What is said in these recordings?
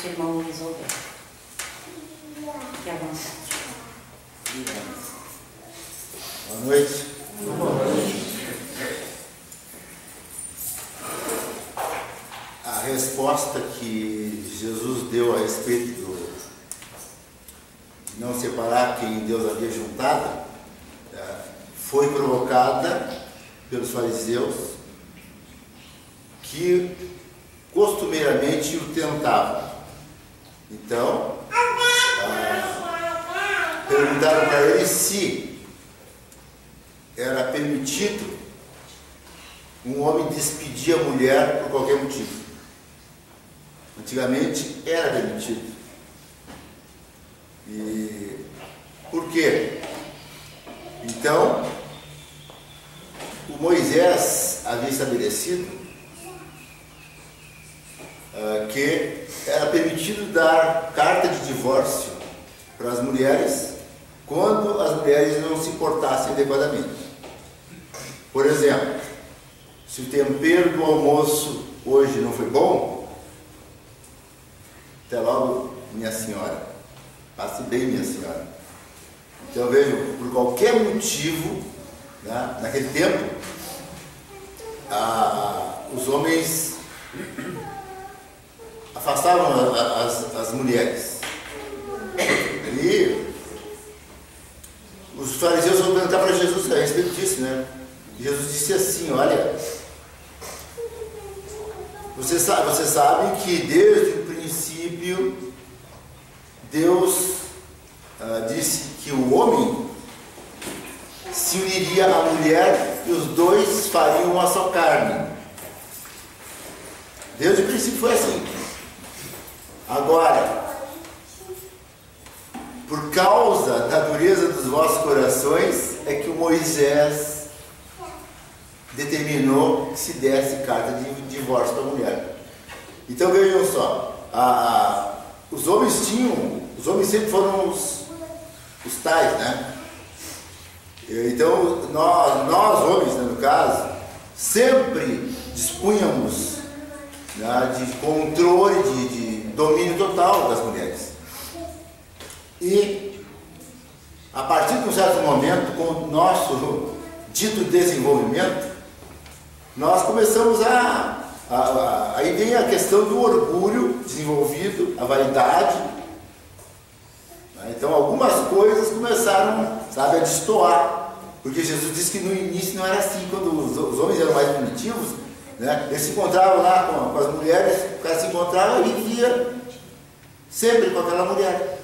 nosso irmão Luiz Alberto. Fique à vontade. Boa noite. Boa noite. A resposta que Jesus deu a respeito de não separar quem Deus havia juntado foi provocada pelos fariseus, que costumeiramente o tentavam. Então, perguntaram para ele se era permitido um homem despedir a mulher por qualquer motivo. Antigamente era permitido. E por quê? Então, o Moisés havia estabelecido que era permitido dar carta de divórcio para as mulheres quando as mulheres não se portassem adequadamente. Por exemplo, se o tempero do almoço hoje não foi bom, até logo, minha senhora. Passe bem, minha senhora. Então eu vejo, por qualquer motivo, né, naquele tempo, os homens afastavam as mulheres. E os fariseus vão perguntar para Jesus a respeito disso, né? E Jesus disse assim: olha, você sabe que desde o princípio Deus disse que o homem se uniria à mulher e os dois fariam uma só carne. Desde o princípio foi assim. Agora, por causa da dureza dos vossos corações, é que o Moisés determinou que se desse carta de divórcio para a mulher. Então vejam só, os homens sempre foram os tais, né? Então nós homens, né, no caso, sempre dispunhamos, né, de controle, de domínio total das mulheres. E a partir de um certo momento, com o nosso dito desenvolvimento, nós começamos aí vem a questão do orgulho desenvolvido, a vaidade. Então algumas coisas começaram, a destoar, porque Jesus disse que no início não era assim. Quando os homens eram mais primitivos, né, eles se encontravam lá com as mulheres, o cara se encontrava e via sempre com aquela mulher,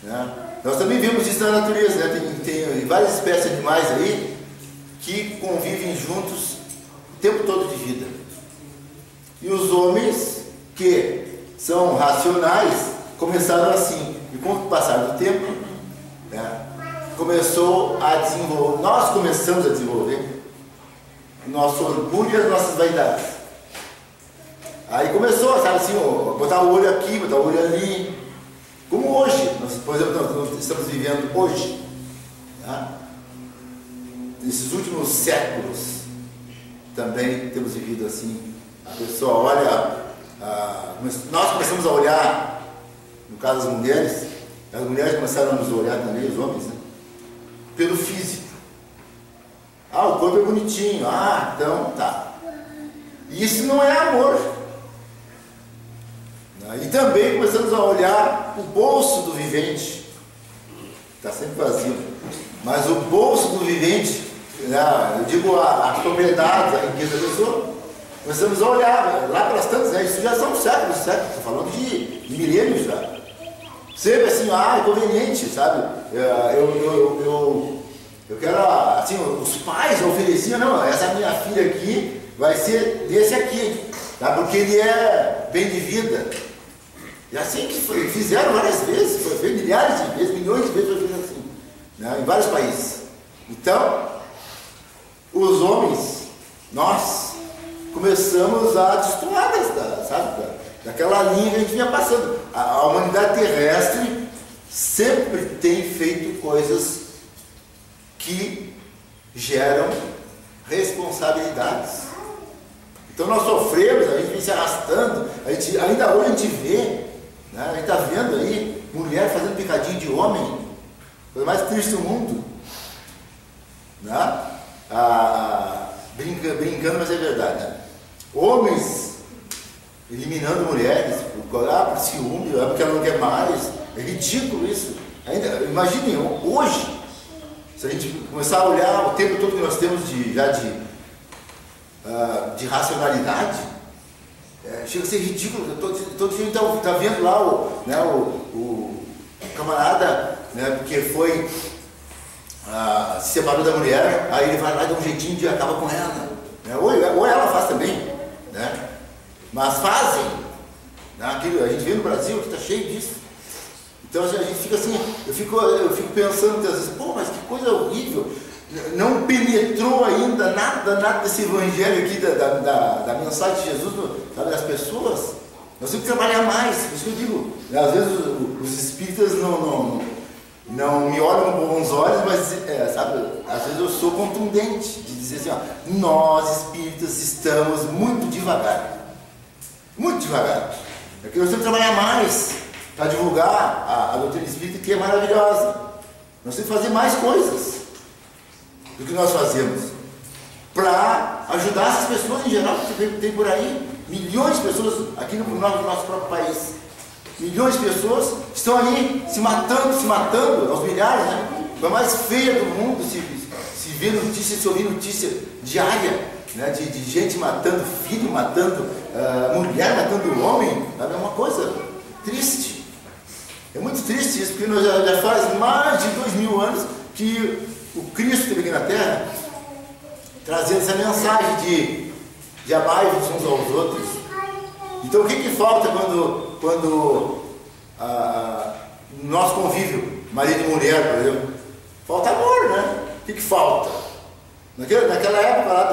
né? Nós também vemos isso na natureza, né? Tem várias espécies de animais aí que convivem juntos o tempo todo de vida. E os homens que são racionais começaram assim. E com o passar do tempo, né, nós começamos a desenvolver o nosso orgulho e as nossas vaidades. Aí começou, assim, botar o olho aqui, botar o olho ali. Como hoje, por exemplo, nós estamos vivendo hoje, né? Nesses últimos séculos, também temos vivido assim. A pessoa olha, nós começamos a olhar, no caso das mulheres, as mulheres começaram a nos olhar também, os homens, né, pelo físico. O corpo é bonitinho, então tá. Isso não é amor. E também começamos a olhar o bolso do vivente, está sempre vazio, mas o bolso do vivente, né, eu digo a propriedade, a riqueza da pessoa, começamos a olhar lá pelas tantas, né, isso já são séculos, estou falando de milênios já. Sempre assim, é conveniente, sabe? Eu quero, assim, os pais ofereciam, não, essa minha filha aqui vai ser desse aqui, tá? Porque ele é bem de vida. E assim que fizeram várias vezes, foi feito milhares de vezes, milhões de vezes foi feito assim, né? Em vários países. Então, os homens, nós, começamos a destoar daquela linha que a gente vinha passando. A humanidade terrestre sempre tem feito coisas que geram responsabilidades. Então nós sofremos, a gente vem se arrastando, ainda hoje a gente vê Né? A gente está vendo aí mulher fazendo picadinho de homem, coisa mais triste do mundo. Né? Brincando, mas é verdade. Né? Homens eliminando mulheres por ciúme, porque ela não quer mais. É ridículo isso. Ainda, imaginem, hoje, se a gente começar a olhar o tempo todo que nós temos de racionalidade, chega a ser ridículo. Todo dia está vendo lá o camarada, né, porque foi se separou da mulher, aí ele vai lá e dá um jeitinho de acaba com ela, né? Ou ela faz também, né? Mas fazem, né? A gente vê no Brasil que está cheio disso. Então a gente fica assim, eu fico pensando às vezes, pô, mas que coisa horrível, não penetrou ainda nada desse evangelho aqui da mensagem de Jesus, sabe, das pessoas. Nós temos que trabalhar mais, por isso que eu digo, às vezes os espíritas não me olham com bons olhos, mas sabe, às vezes eu sou contundente de dizer assim, ó, nós espíritas estamos muito devagar, porque nós temos que trabalhar mais para divulgar a doutrina espírita, que é maravilhosa. Nós temos que fazer mais coisas do que nós fazemos para ajudar essas pessoas em geral, porque tem por aí milhões de pessoas aqui no nosso próprio país. Milhões de pessoas estão ali se matando aos milhares, né? A mais feia do mundo, se vê notícia, se ouvir notícia diária, né? de gente matando filho, matando mulher, matando homem, sabe? É uma coisa triste. É muito triste isso, porque nós já faz mais de 2000 anos que o Cristo esteve aqui na Terra trazendo essa mensagem de amar uns aos outros. Então o que falta quando no nosso convívio, marido e mulher, por exemplo, falta amor, né? O que falta? Naquela época lá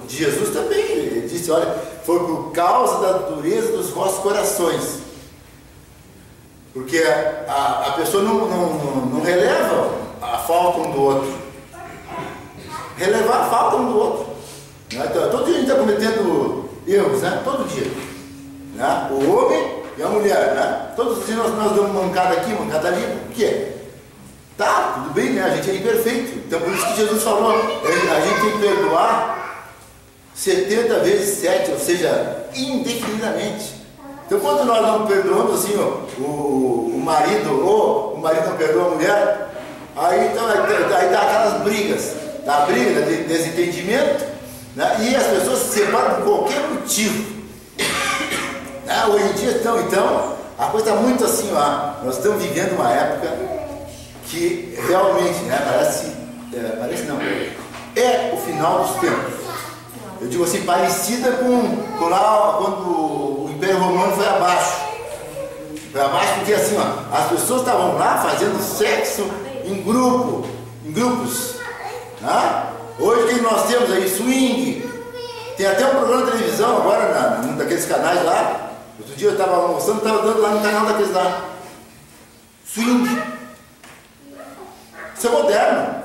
de Jesus também, ele disse, olha, foi por causa da dureza dos vossos corações. Porque a pessoa não releva a falta um do outro. Relevar a falta um do outro. Né? Então, todo dia a gente está cometendo erros, né? Todo dia. Né? O homem e a mulher, né? Todos os dias nós damos mancada aqui, mancada ali. O que é? Tá, tudo bem, né? A gente é imperfeito. Então por isso que Jesus falou, a gente tem que perdoar 70 vezes 7, ou seja, indefinidamente. Então quando nós não perdoamos assim, o marido, ou o marido não perdoa a mulher, aí dá aquelas brigas, dá briga, desentendimento, né? E as pessoas se separam por qualquer motivo. Hoje em dia então a coisa está muito assim, nós estamos vivendo uma época que realmente, né, parece não, é o final dos tempos. Eu digo assim, parecida com lá quando o Império Romano foi abaixo. Foi abaixo porque assim, as pessoas estavam lá fazendo sexo em grupos. Né? Hoje o que nós temos aí? Swing. Tem até um programa de televisão agora, num daqueles canais lá. Outro dia eu estava almoçando, estava dando lá no canal daqueles lá. Swing. Isso é moderno.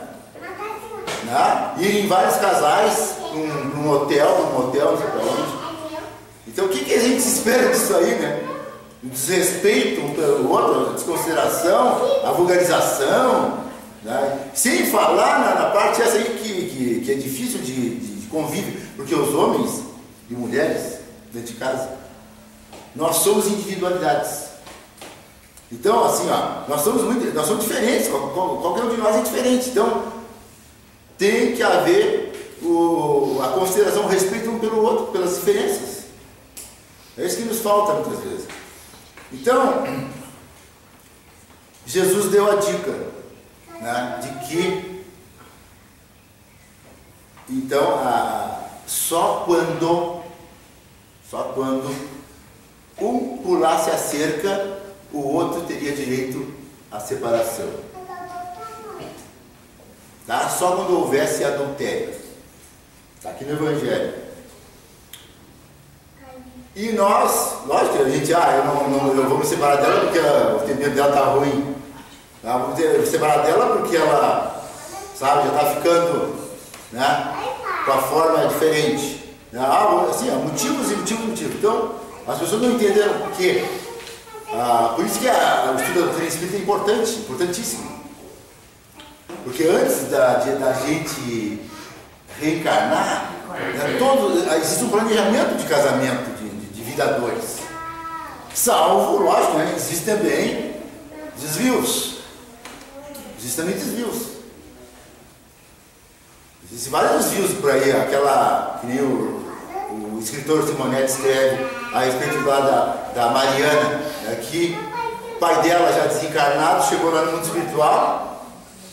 Né? Ir em vários casais, num motel, não sei pra onde. Então o que a gente espera disso aí, né? O desrespeito um pelo outro, a desconsideração, a vulgarização. Né? Sem falar na parte essa aí que é difícil de convívio, porque os homens e mulheres dentro de casa, nós somos individualidades. Então, assim, nós somos diferentes, qualquer um de nós é diferente. Então, tem que haver a consideração, o respeito um pelo outro, pelas diferenças. É isso que nos falta muitas vezes. Então, Jesus deu a dica, né, de que, então, só quando um pulasse a cerca, o outro teria direito à separação. Tá? Só quando houvesse adultério. Está aqui no Evangelho. E nós, lógico que a gente, eu vou me separar dela porque o temperamento dela está ruim. Tá? Vou me separar dela porque ela, sabe, já está ficando, né, com a forma diferente. Assim, motivos e motivos. Então, as pessoas não entenderam porque Por isso que o estudo da doutrina espírita é importante, importantíssimo. Porque antes da gente reencarnar, existe um planejamento de casamento, de vida a dois. Salvo, lógico, né? Existem também desvios. Existem também desvios. Existem vários desvios por aí, que nem o escritor Simonetti escreve a respeito lá da Mariana, que o pai dela já desencarnado chegou lá no mundo espiritual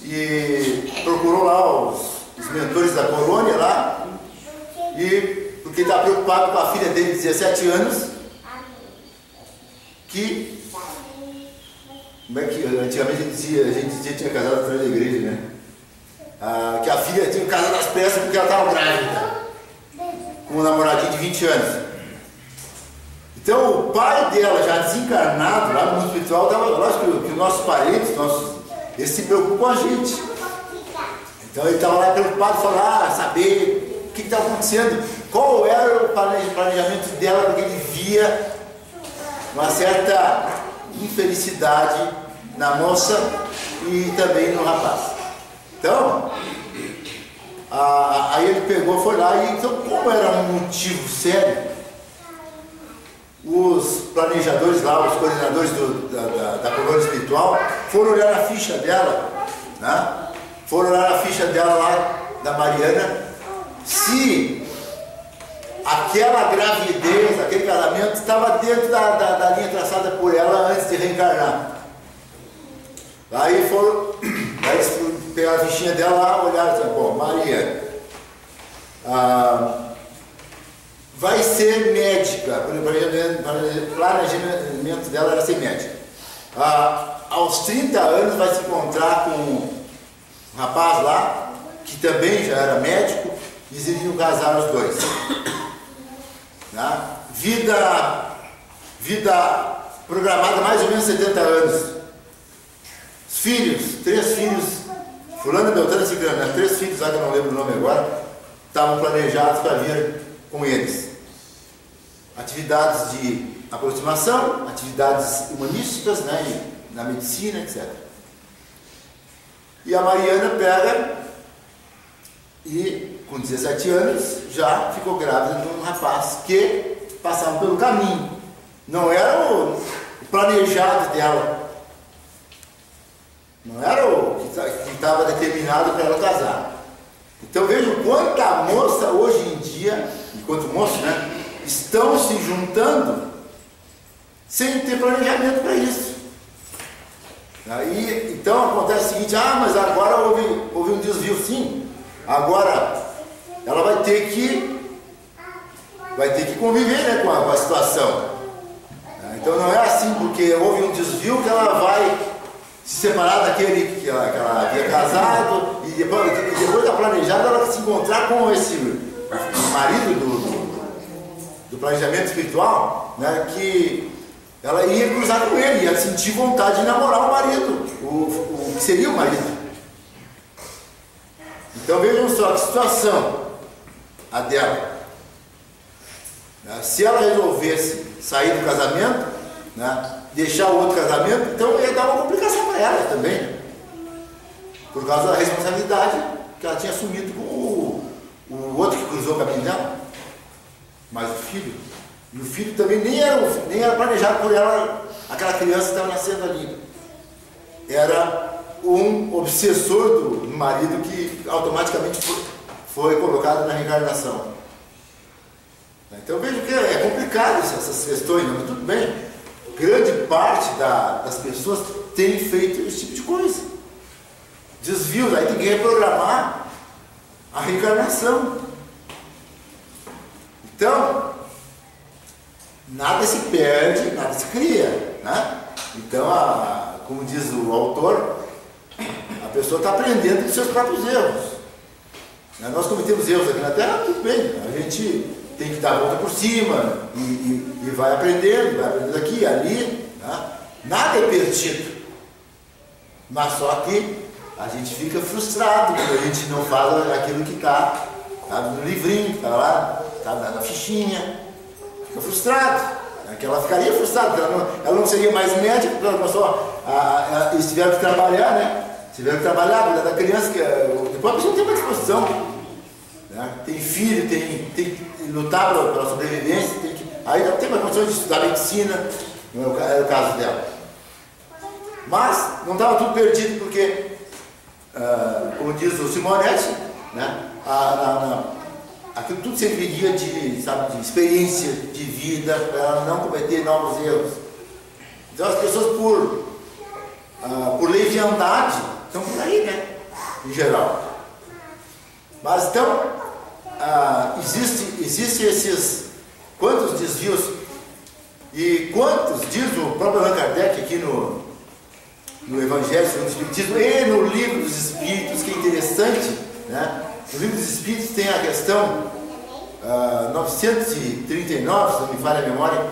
e procurou lá os mentores da colônia lá, e porque está preocupado com a filha dele de 17 anos, como é que antigamente a gente dizia que tinha casado atrás da igreja, né? Que a filha tinha casado às pressas porque ela estava grávida, com um namoradinho de 20 anos. Então o pai dela, já desencarnado lá no mundo espiritual, lógico que os nossos parentes, eles se preocupam com a gente. Então ele estava lá preocupado, falar, saber o que estava acontecendo, qual era o planejamento dela, porque ele via uma certa infelicidade na moça e também no rapaz. Então, aí ele pegou, foi lá, e então, como era um motivo sério, os planejadores lá, os coordenadores da colônia espiritual, foram olhar a ficha dela, né? Foram olhar a ficha dela lá, da Mariana, se aquela gravidez, aquele casamento estava dentro da linha traçada por ela antes de reencarnar. Aí pegaram a fichinha dela lá, olharam e disseram, bom, Maria vai ser médica, o planejamento dela era ser médica. Aos 30 anos vai se encontrar com um rapaz lá, que também já era médico, e eles iriam casar os dois. Vida programada mais ou menos 70 anos. Os filhos, 3 filhos, fulano, beltrano, ciclano, 3 filhos, que eu não lembro o nome agora, estavam planejados para vir com eles. Atividades de aproximação, atividades humanísticas, né, na medicina, etc. E a Mariana pega e, com 17 anos, já ficou grávida de um rapaz que passava pelo caminho. Não era o planejado dela. Não era o que estava determinado para ela casar. Então vejam quanta moça hoje em dia, enquanto moço, né, estão se juntando sem ter planejamento para isso. Aí, então acontece o seguinte, mas agora houve um desvio, sim. Agora ela vai ter que conviver, né, com a situação. Então não é assim porque houve um desvio que ela vai se separar daquele que ela havia casado e depois da planejada ela vai se encontrar com esse marido do planejamento espiritual, né, que ela ia cruzar com ele, ia sentir vontade de namorar o marido, o que seria o marido. Então vejam só que situação a dela. Se ela resolvesse sair do casamento, né, deixar o outro casamento, então ia dar uma complicação para ela também, por causa da responsabilidade que ela tinha assumido com o outro que cruzou o caminho dela. Mas o filho, e o filho também nem era planejado por ela, aquela criança que estava nascendo ali. Era um obsessor do marido que automaticamente foi colocado na reencarnação. Então vejo que é complicado essas questões, mas tudo bem. Grande parte das pessoas tem feito esse tipo de coisa. Desvios, aí tem que reprogramar a reencarnação. Então, nada se perde, nada se cria, né? Então, como diz o autor, a pessoa está aprendendo dos seus próprios erros. Nós cometemos erros aqui na Terra, tudo bem, a gente tem que dar a volta por cima e vai aprendendo aqui e ali, né? Nada é perdido, mas só que a gente fica frustrado quando a gente não faz aquilo que está no livrinho, está lá, está na fichinha, fica frustrado, Que ela ficaria frustrada, ela não seria mais médica, porque ela começou eles tiveram que trabalhar, né? Tiveram que trabalhar, cuidar da criança, que depois a pessoa não tem mais disposição. Né? Tem filho, tem que lutar pela sobrevivência, aí não tem mais condições de estudar medicina, não era o caso dela. Mas não estava tudo perdido, porque, como diz o Simonetti, né? Aquilo tudo serviria de experiência de vida para ela não cometer novos erros. Então as pessoas por leviandade estão por aí, né? Em geral. Mas então existem esses quantos desvios e quantos, diz o próprio Allan Kardec aqui no Evangelho segundo o Espiritismo e no Livro dos Espíritos, que é interessante, né? No Livro dos Espíritos tem a questão 939, se não me falha a memória,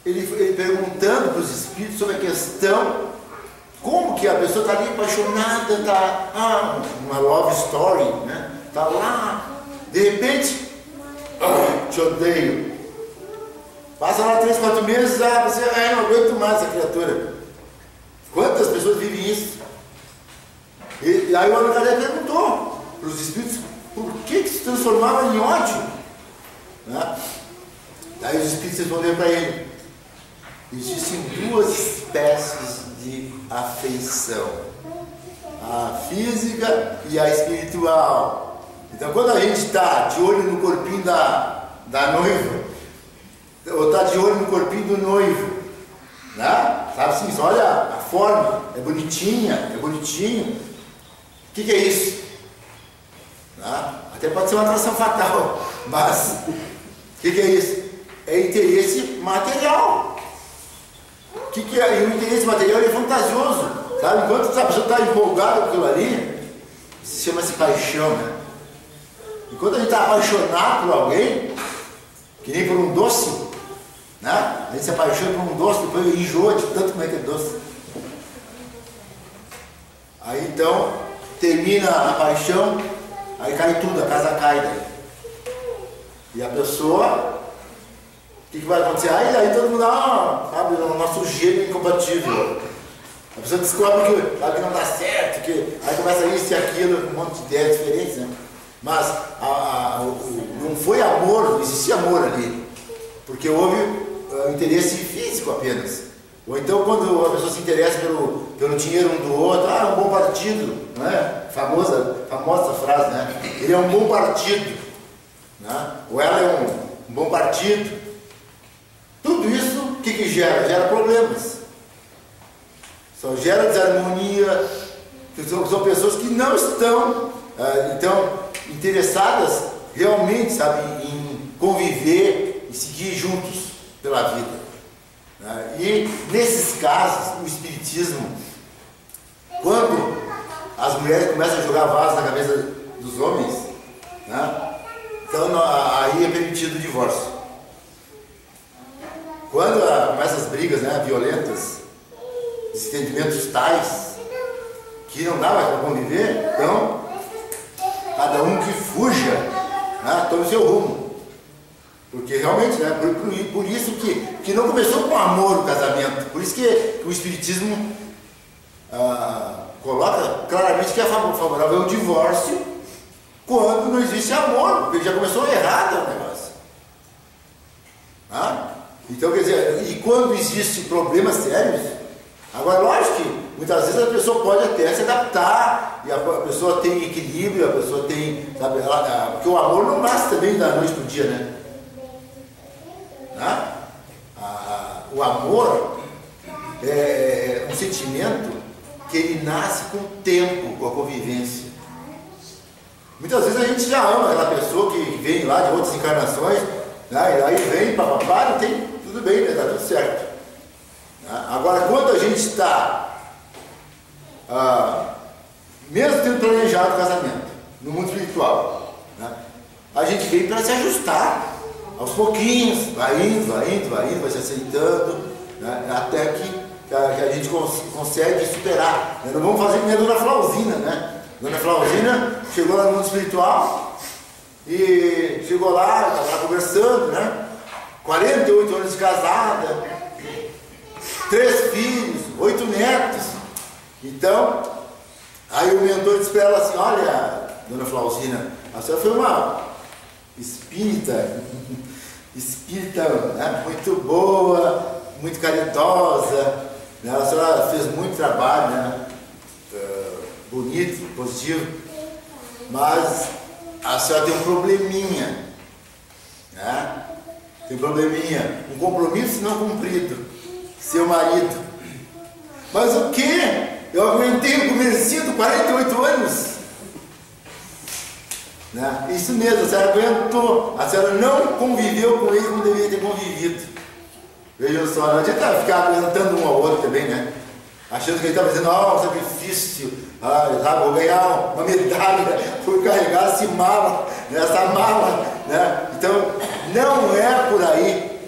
ele perguntando para os espíritos sobre a questão como que a pessoa está ali apaixonada, está uma love story, né? Está lá, de repente, te odeio. Passa lá 3, 4 meses, você não aguento mais essa criatura. Quantas pessoas vivem isso? E aí o Allan Kardec perguntou para os espíritos por que se transformava em ódio, né? Aí os espíritos responderam para ele: existem 2 espécies de afeição, a física e a espiritual. Então quando a gente está de olho no corpinho da noiva, ou está de olho no corpinho do noivo, né? Sabe assim, olha a forma, é bonitinha, é bonitinho. O que é isso? Né? Até pode ser uma atração fatal, mas o que é isso? É interesse material. O que é? E o interesse material é fantasioso, sabe? Enquanto a pessoa está empolgada com aquilo ali, isso chama-se paixão, né? Enquanto a gente está apaixonado por alguém, que nem por um doce, né? A gente se apaixona por um doce, depois enjoa de tanto como é que é doce. Aí então termina a paixão, aí cai tudo, a casa cai daí. E a pessoa, o que vai acontecer? Aí todo mundo, sabe, o nosso gênio é incompatível. A pessoa descobre que não dá certo, aí começa isso e aquilo, um monte de ideias diferentes, né? Mas não foi amor, não existia amor ali, porque houve interesse físico apenas. Ou então quando a pessoa se interessa pelo dinheiro um do outro, um bom partido, não é? Famosa frase, né? Ele é um bom partido, né? Ou ela é um bom partido. Tudo isso, o que gera? Gera problemas. Só gera desarmonia, são pessoas que não estão interessadas realmente, sabe, em conviver e seguir juntos pela vida. E nesses casos, o espiritismo, quando as mulheres começam a jogar vaso na cabeça dos homens, né? Então aí é permitido o divórcio. Quando começam as brigas, né, violentas, desentendimentos tais que não dá mais para conviver, então cada um que fuja, né, tome seu rumo. Porque realmente, né, por isso que não começou com amor o casamento. Por isso que o Espiritismo coloca claramente que é favorável ao divórcio quando não existe amor, porque já começou errado o negócio. Então, quer dizer, e quando existem problemas sérios, agora lógico que muitas vezes a pessoa pode até se adaptar, e a pessoa tem equilíbrio, a pessoa tem, sabe, porque o amor não nasce também da noite para o dia, né? O amor é um sentimento que ele nasce com o tempo, com a convivência. Muitas vezes a gente já ama aquela pessoa que vem lá de outras encarnações, né? E aí vem, papapá, não tem, tudo bem, né? Tá tudo certo. Agora, quando a gente está, mesmo tendo planejado o casamento, no mundo espiritual, né? A gente vem para se ajustar. Aos pouquinhos, vai indo, vai se aceitando, né? Até que a gente consegue superar. Não vamos fazer como a Dona Flauzina, né? Dona Flauzina chegou lá no mundo espiritual e chegou lá, estava lá conversando, né? 48 anos de casada, 3 filhos, 8 netos. Então, aí o mentor disse para ela assim: olha, dona Flauzina, a senhora foi uma espírita, né, muito boa, muito caridosa, né, a senhora fez muito trabalho, né, bonito, positivo, mas a senhora tem um probleminha, né? Tem um probleminha, um compromisso não cumprido, seu marido. Mas o quê? Eu aguentei o comerciante 48 anos. Né? Isso mesmo, a senhora aguentou, a senhora não conviveu com ele como deveria ter convivido. Vejam só, não adianta ficar aguentando um ao outro também, né? Achando que ele está fazendo um sacrifício, sabe, vou ganhar uma medalha por carregar essa mala, né? Então, não é por aí.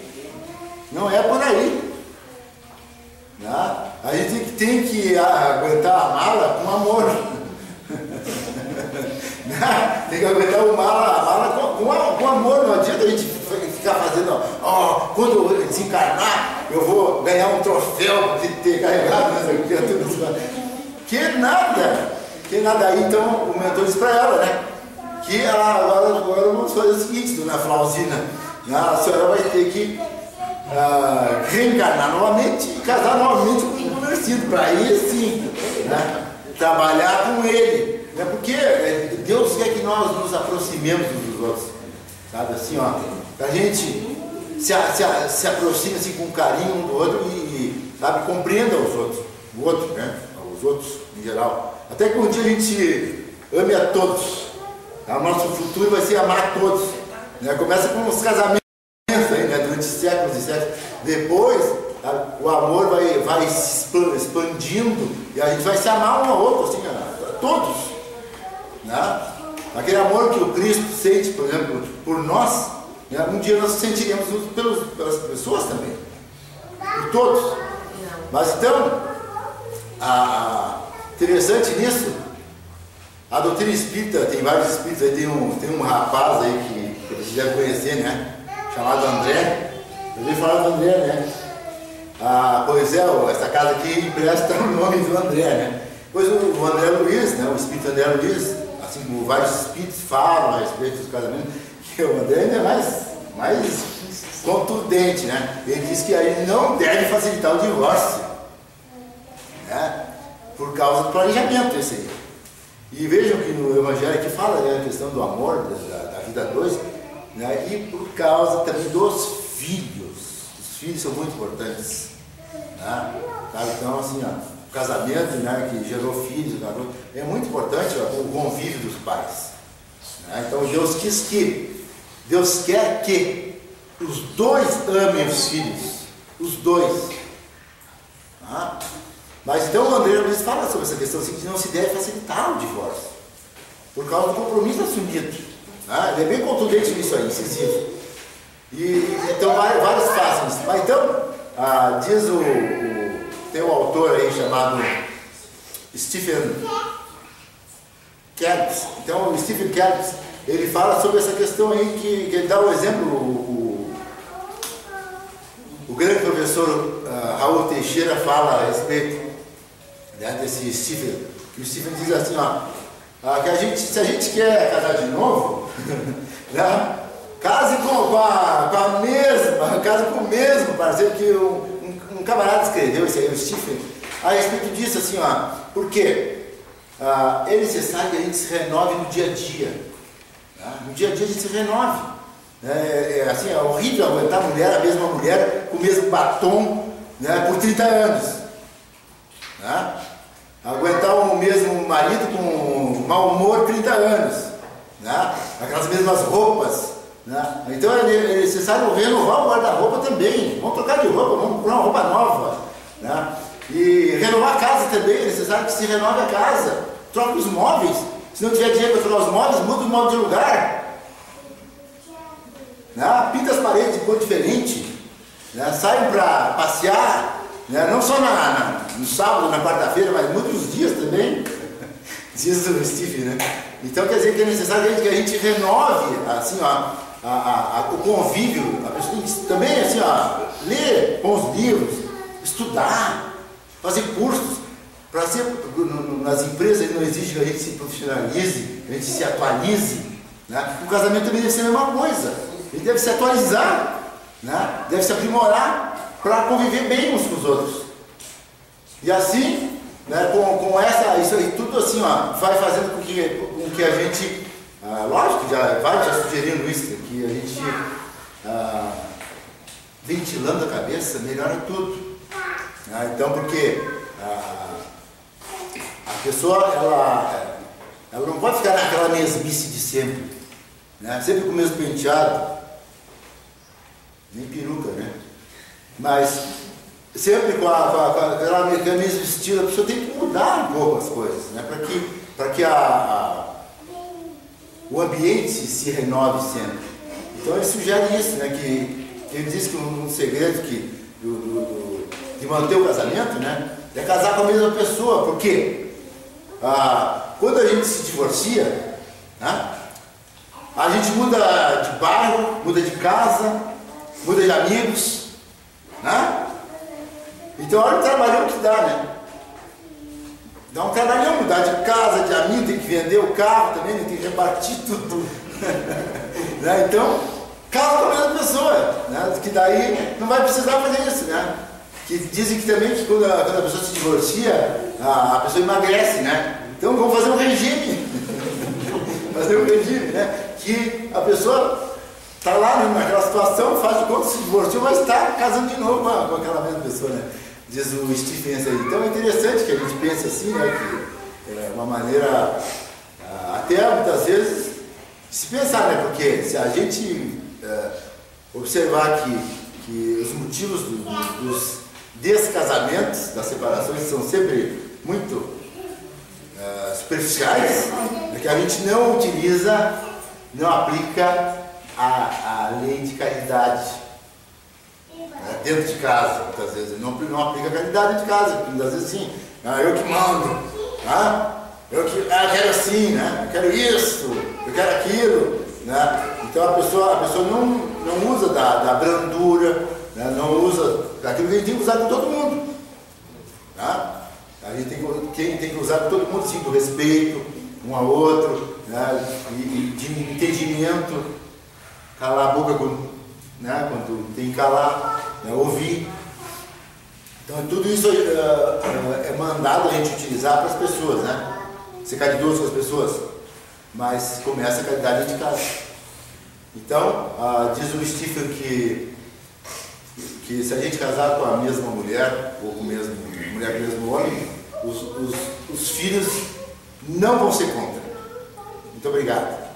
Não é por aí. Né? A gente tem que aguentar a mala com amor. Tem que aguentar a mala com amor. Não adianta a gente ficar fazendo, quando eu desencarnar, eu vou ganhar um troféu de ter carregado essa criatura. Que nada. Aí então o mentor disse para ela, né? Que agora vamos fazer o seguinte, dona Flauzina, a senhora vai ter que reencarnar novamente e casar novamente com o convertido, para aí sim, né, trabalhar com ele, né, porque Deus quer que nós nos aproximemos uns dos outros, sabe, assim, que a gente se aproxime assim, com carinho um do outro e sabe, compreenda os outros, o outro, né, os outros em geral, até que um dia a gente ame a todos. O nosso futuro vai ser amar todos, né? Começa com os casamentos aí, né? Durante séculos e séculos. Depois, o amor vai se expandindo e a gente vai se amar um ao outro, assim, a todos, né? Aquele amor que o Cristo sente, por exemplo, por nós, né? Um dia nós sentiremos pelas pessoas também, por todos. Mas então, interessante nisso, a doutrina espírita, tem vários espíritos, aí tem um rapaz aí que vocês devem conhecer, né? Chamado André. Eu ouvi falar do André, né? Pois é, essa casa aqui empresta o nome do André, né? Pois o André Luiz, né? O espírito André Luiz, assim como vários espíritos falam a respeito dos casamentos, que o André ainda é mais contundente, né? Ele diz que a gente não deve facilitar o divórcio, né? Por causa do planejamento esse aí. E vejam que no Evangelho aqui fala, né, a questão do amor, da vida a dois, né, e por causa também dos filhos. Os filhos são muito importantes. Né? Então, assim, o casamento, né, que gerou filhos, é muito importante o convívio dos pais. Né? Então, Deus quer que os dois amem os filhos. Os dois. Né? Mas então o André Luiz fala sobre essa questão assim, que não se deve facilitar o divórcio, por causa do compromisso assumido. Ele é bem contundente nisso aí, incisivo. E então vários fazem isso. Mas então, diz tem um autor aí chamado Stephen Kelps. Então o Stephen Kelps, ele fala sobre essa questão aí, que ele dá o exemplo, o grande professor Raul Teixeira fala a respeito, né, desse Stephen, que o Stephen diz assim, que se a gente quer casar de novo, né, case com o mesmo parceiro, que um camarada escreveu isso aí, o Stephen, a respeito disso, assim, porque é necessário que a gente se renove no dia a dia, né? No dia a dia a gente se renove. Assim, é horrível aguentar a mesma mulher com o mesmo batom, né, por 30 anos. Né? Aguentar o mesmo marido com mau humor 30 anos. Né? Aquelas mesmas roupas. Né? Então é necessário renovar o guarda-roupa também. Vamos trocar de roupa, vamos comprar uma roupa nova. Né? E renovar a casa também, é necessário que se renove a casa. Troque os móveis. Se não tiver dinheiro para trocar os móveis, muda os móveis de lugar. Né? Pinta as paredes de cor diferente, né? Sai para passear, né? Não só no sábado, na quarta-feira, mas muitos dias também, diz o Steve, né? Então quer dizer que é necessário que a gente renove assim, o convívio, a pessoa tem que também assim, ler bons livros, estudar, fazer cursos. Para ser, nas empresas não exige que a gente se profissionalize, a gente se atualize. Né? O casamento também deve ser a mesma coisa. Ele deve se atualizar, né? Deve se aprimorar para conviver bem uns com os outros. E assim, né, com isso aí tudo assim, vai fazendo com que a gente, lógico, já sugerindo isso, que a gente ventilando a cabeça melhora tudo. Então, porque a pessoa, ela não pode ficar naquela mesmice de sempre, né? Sempre com o mesmo penteado, nem peruca, né? Mas sempre com aquela mesmo estilo, a pessoa tem que mudar um pouco as coisas, né? Para que o ambiente se renove sempre. Então ele sugere isso, né? Que ele diz que um segredo de manter o casamento, né? É casar com a mesma pessoa. Por quê? Quando a gente se divorcia, né? A gente muda de bairro, muda de casa, muda de amigos, né? Então olha o trabalhão que dá, né? Dá um trabalhão, mudar de casa, de amigo, tem que vender o carro também, tem que repartir tudo. Né? Então, casa com a mesma pessoa, né? Que daí não vai precisar fazer isso, né? Que dizem que também que quando a pessoa se divorcia, a pessoa emagrece, né? Então vamos fazer um regime. Fazer um regime, né? Que a pessoa está lá naquela situação, faz de conta, se divorciou, mas está casando de novo com aquela mesma pessoa, né? Diz o Stephen aí. Então é interessante que a gente pense assim, né? Que é uma maneira, até muitas vezes, se pensar, né? Porque se a gente observar que os motivos dos descasamentos, das separações, são sempre muito superficiais, é que a gente não utiliza, não aplica a lei de caridade dentro de casa. Muitas vezes não aplica a caridade dentro de casa, porque muitas vezes assim, eu que mando, eu quero assim, né? Eu quero isso, eu quero aquilo, né? Então a pessoa não usa da brandura, né? Não usa daquilo que a gente tem que usar com todo mundo, tá? A gente tem que usar com todo mundo, sim, do respeito um ao outro, né? E de entendimento, calar a boca quando tem que calar, né? Ouvir. Então tudo isso é mandado a gente utilizar para as pessoas, né? Ser caridoso com as pessoas, mas começa a caridade dentro de casa. Então, diz o Stephen que se a gente casar com a mesma mulher, ou com a mesma mulher com o mesmo homem, os filhos não vão ser contra. Muito obrigado.